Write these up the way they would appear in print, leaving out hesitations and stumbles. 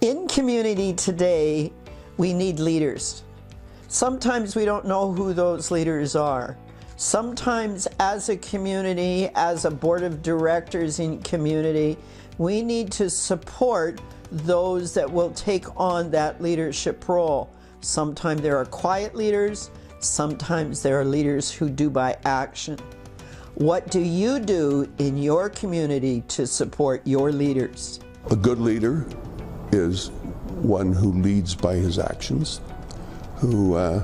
In community today, we need leaders. Sometimes we don't know who those leaders are. Sometimes as a community, as a board of directors in community, we need to support those that will take on that leadership role. Sometimes there are quiet leaders, sometimes there are leaders who do by action. What do you do in your community to support your leaders? A good leader is one who leads by his actions, who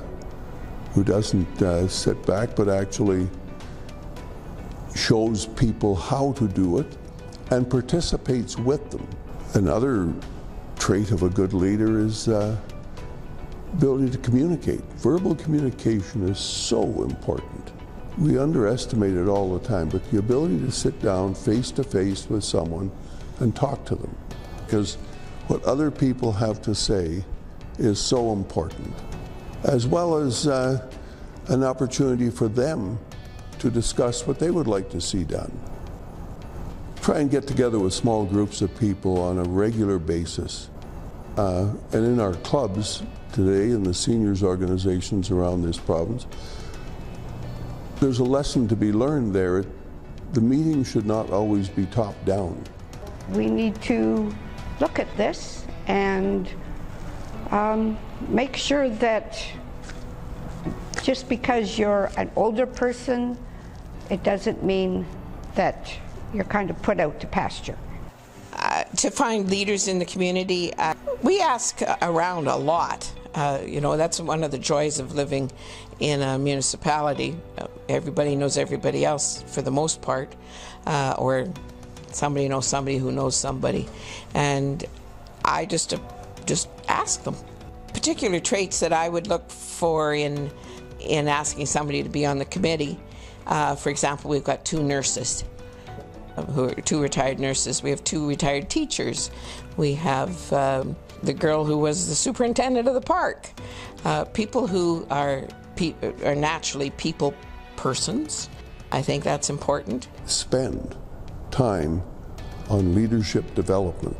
doesn't sit back but actually shows people how to do it and participates with them. Another trait of a good leader is ability to communicate. Verbal communication is so important. We underestimate it all the time, but the ability to sit down face to face with someone and talk to them, because what other people have to say is so important, as well as an opportunity for them to discuss what they would like to see done. Try and get together with small groups of people on a regular basis. And in our clubs today, in the seniors organizations around this province, there's a lesson to be learned there. The meeting should not always be top down. We need to look at this and make sure that just because you're an older person, it doesn't mean that you're kind of put out to pasture. To find leaders in the community, we ask around a lot. You know, that's one of the joys of living in a municipality. Everybody knows everybody else for the most part, or somebody knows somebody who knows somebody. And I just ask them. Particular traits that I would look for in asking somebody to be on the committee. For example, we've got two nurses, who are two retired nurses. We have two retired teachers. We have the girl who was the superintendent of the park. People who are naturally people persons. I think that's important. Spend time on leadership development.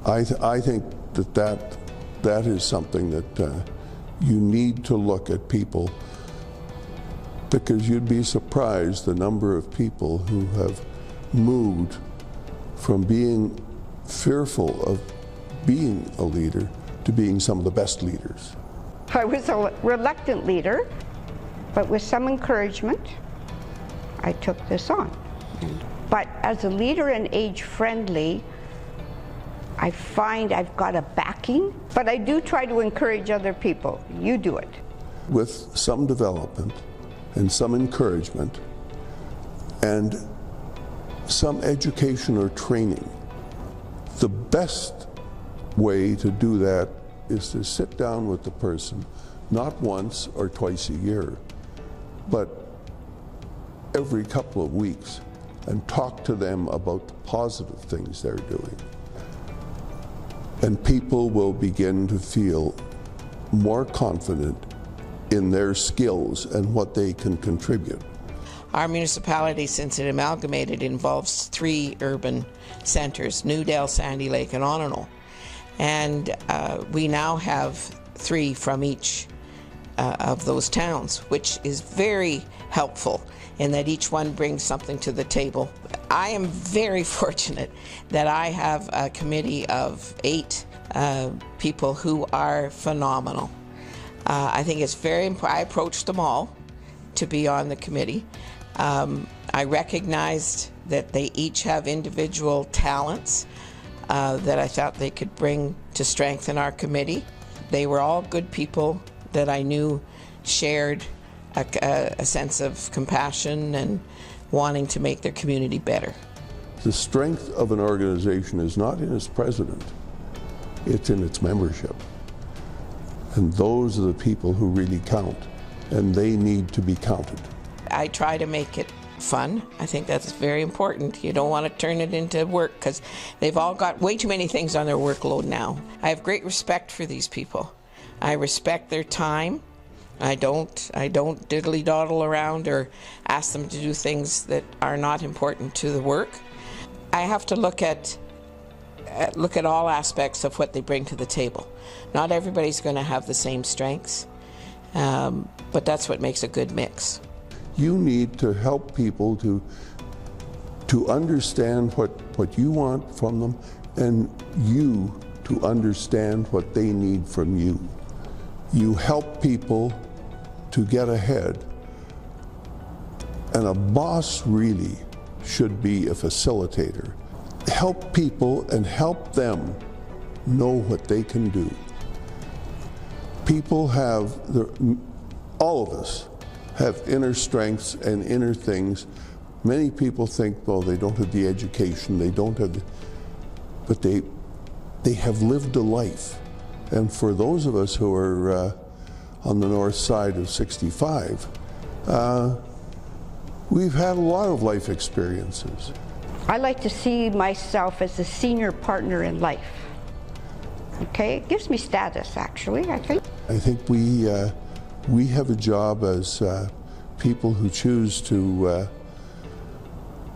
I think that is something that you need to look at people, because you'd be surprised the number of people who have moved from being fearful of being a leader to being some of the best leaders. I was a reluctant leader, but with some encouragement, I took this on. But as a leader and age-friendly, I find I've got a backing, but I do try to encourage other people. You do it. With some development and some encouragement and some education or training, the best way to do that is to sit down with the person, not once or twice a year, but every couple of weeks, and talk to them about the positive things they're doing. And people will begin to feel more confident in their skills and what they can contribute. Our municipality, since it amalgamated, involves 3 urban centres, Newdale, Sandy Lake and Onondaga. And we now have 3 from each of those towns, which is very helpful in that each one brings something to the table. I am very fortunate that I have a committee of 8 people who are phenomenal. I think it's very important. I approached them all to be on the committee. I recognized that they each have individual talents that I thought they could bring to strengthen our committee. They were all good people that I knew shared a sense of compassion and wanting to make their community better. The strength of an organization is not in its president, it's in its membership. And those are the people who really count, and they need to be counted. I try to make it fun. I think that's very important. You don't want to turn it into work, because they've all got way too many things on their workload now. I have great respect for these people. I respect their time. I don't diddly-doddle around or ask them to do things that are not important to the work. I have to look at look at all aspects of what they bring to the table. Not everybody's going to have the same strengths, but that's what makes a good mix. You need to help people to understand what you want from them, and you to understand what they need from you. You help people to get ahead, and a boss really should be a facilitator. Help people and help them know what they can do. People have, all of us have inner strengths and inner things. Many people think, well, they don't have the education, they don't have the, but they have lived a life. And for those of us who are on the north side of 65, we've had a lot of life experiences. I like to see myself as a senior partner in life. Okay, it gives me status, actually, I think. I think we have a job as people who choose to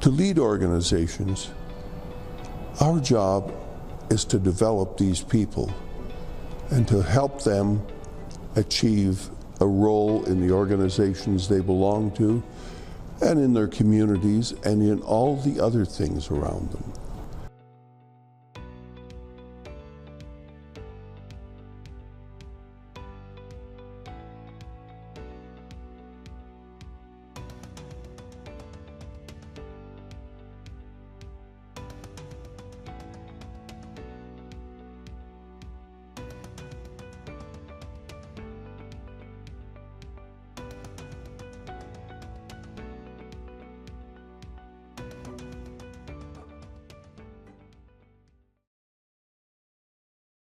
lead organizations. Our job is to develop these people and to help them achieve a role in the organizations they belong to, and in their communities, and in all the other things around them.